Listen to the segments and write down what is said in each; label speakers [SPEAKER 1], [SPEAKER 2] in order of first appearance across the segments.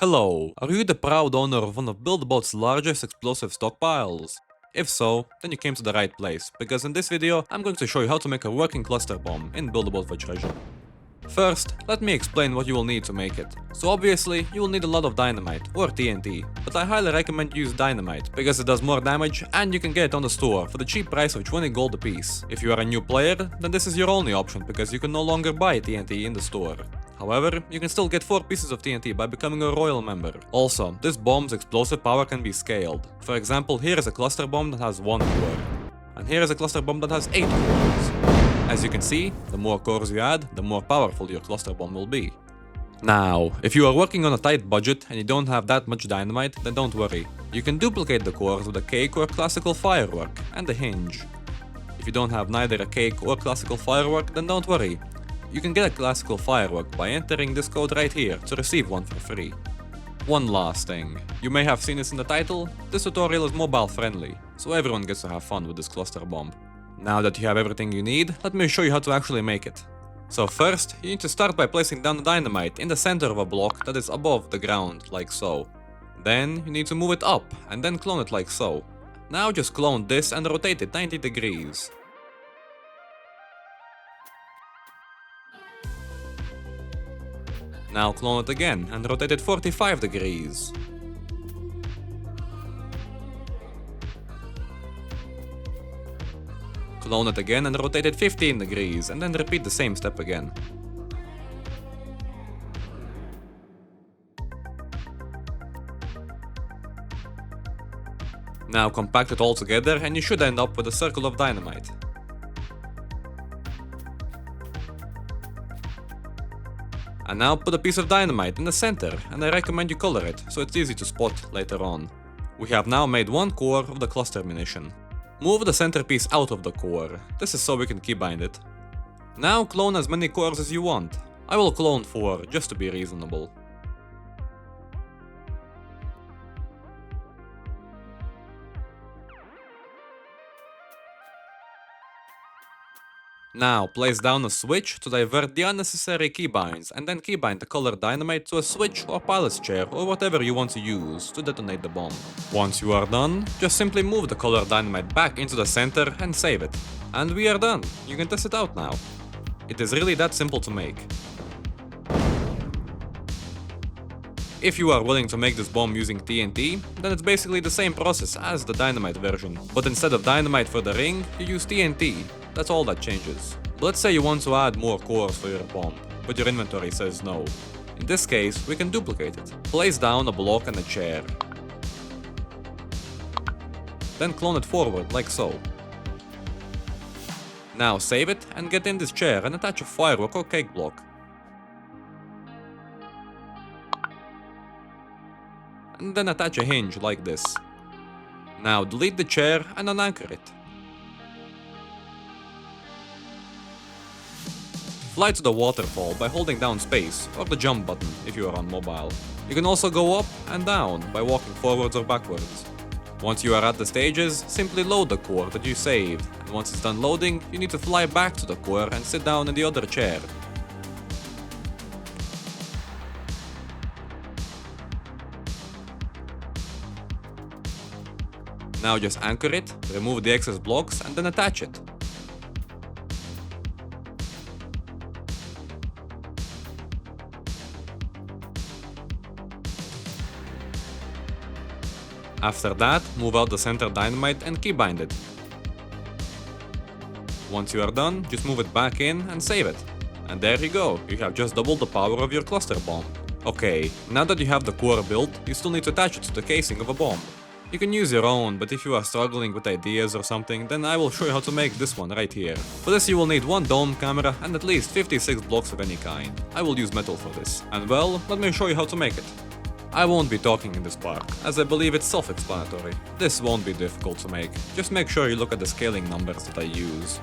[SPEAKER 1] Hello, are you the proud owner of one of Build-A-Boat's largest explosive stockpiles? If so, then you came to the right place, because in this video, I'm going to show you how to make a working cluster bomb in Build-A-Boat for Treasure. First, let me explain what you will need to make it. So obviously, you will need a lot of dynamite, or TNT, but I highly recommend you use dynamite, because it does more damage and you can get it on the store for the cheap price of 20 gold a piece. If you are a new player, then this is your only option, because you can no longer buy TNT in the store. However, you can still get 4 pieces of TNT by becoming a royal member. Also, this bomb's explosive power can be scaled. For example, here is a cluster bomb that has 1 core. And here is a cluster bomb that has 8 cores. As you can see, the more cores you add, the more powerful your cluster bomb will be. Now, if you are working on a tight budget and you don't have that much dynamite, then don't worry. You can duplicate the cores with a cake or classical firework, and a hinge. If you don't have neither a cake or classical firework, then don't worry. You can get a classical firework by entering this code right here to receive one for free. One last thing, you may have seen this in the title, this tutorial is mobile friendly, so everyone gets to have fun with this cluster bomb. Now that you have everything you need, let me show you how to actually make it. So first, you need to start by placing down the dynamite in the center of a block that is above the ground, like so. Then, you need to move it up, and then clone it like so. Now just clone this and rotate it 90 degrees. Now clone it again and rotate it 45 degrees. Clone it again and rotate it 15 degrees, and then repeat the same step again. Now compact it all together and you should end up with a circle of dynamite. And now put a piece of dynamite in the center, and I recommend you color it, so it's easy to spot later on. We have now made 1 core of the cluster munition. Move the centerpiece out of the core, this is so we can keybind it. Now clone as many cores as you want. I will clone 4, just to be reasonable. Now, place down a switch to divert the unnecessary keybinds, and then keybind the colored dynamite to a switch or pilot's chair or whatever you want to use to detonate the bomb. Once you are done, just simply move the colored dynamite back into the center and save it. And we are done. You can test it out now. It is really that simple to make. If you are willing to make this bomb using TNT, then it's basically the same process as the dynamite version, but instead of dynamite for the ring, you use TNT. That's all that changes. But let's say you want to add more cores for your bomb, but your inventory says no. In this case, we can duplicate it. Place down a block and a chair. Then clone it forward, like so. Now save it and get in this chair and attach a firework or cake block. And then attach a hinge like this. Now delete the chair and unanchor it. Fly to the waterfall by holding down space, or the jump button if you are on mobile. You can also go up and down by walking forwards or backwards. Once you are at the stages, simply load the core that you saved, and once it's done loading, you need to fly back to the core and sit down in the other chair. Now just anchor it, remove the excess blocks, and then attach it. After that, move out the center dynamite and keybind it. Once you are done, just move it back in and save it. And there you go, you have just doubled the power of your cluster bomb. Okay, now that you have the core built, you still need to attach it to the casing of a bomb. You can use your own, but if you are struggling with ideas or something, then I will show you how to make this one right here. For this you will need 1 dome camera and at least 56 blocks of any kind. I will use metal for this. And well, let me show you how to make it. I won't be talking in this part, as I believe it's self-explanatory. This won't be difficult to make, just make sure you look at the scaling numbers that I use.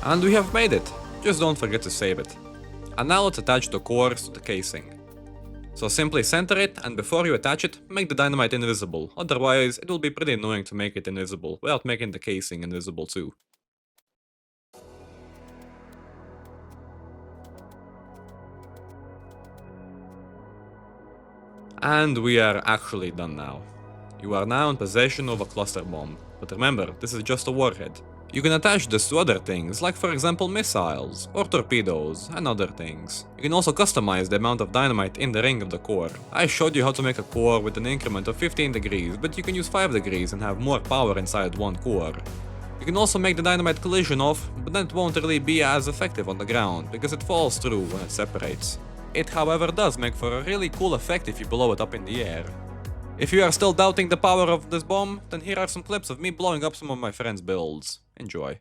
[SPEAKER 1] And we have made it. Just don't forget to save it. And now let's attach the cores to the casing. So simply center it, and before you attach it, make the dynamite invisible, otherwise it will be pretty annoying to make it invisible without making the casing invisible too. And we are actually done now. You are now in possession of a cluster bomb, but remember, this is just a warhead. You can attach this to other things, like for example missiles, or torpedoes, and other things. You can also customize the amount of dynamite in the ring of the core. I showed you how to make a core with an increment of 15 degrees, but you can use 5 degrees and have more power inside one core. You can also make the dynamite collision off, but then it won't really be as effective on the ground, because it falls through when it separates. It however does make for a really cool effect if you blow it up in the air. If you are still doubting the power of this bomb, then here are some clips of me blowing up some of my friends' builds. Enjoy.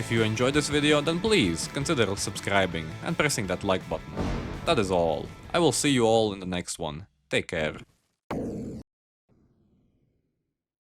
[SPEAKER 1] If you enjoyed this video, then please consider subscribing and pressing that like button. That is all. I will see you all in the next one. Take care.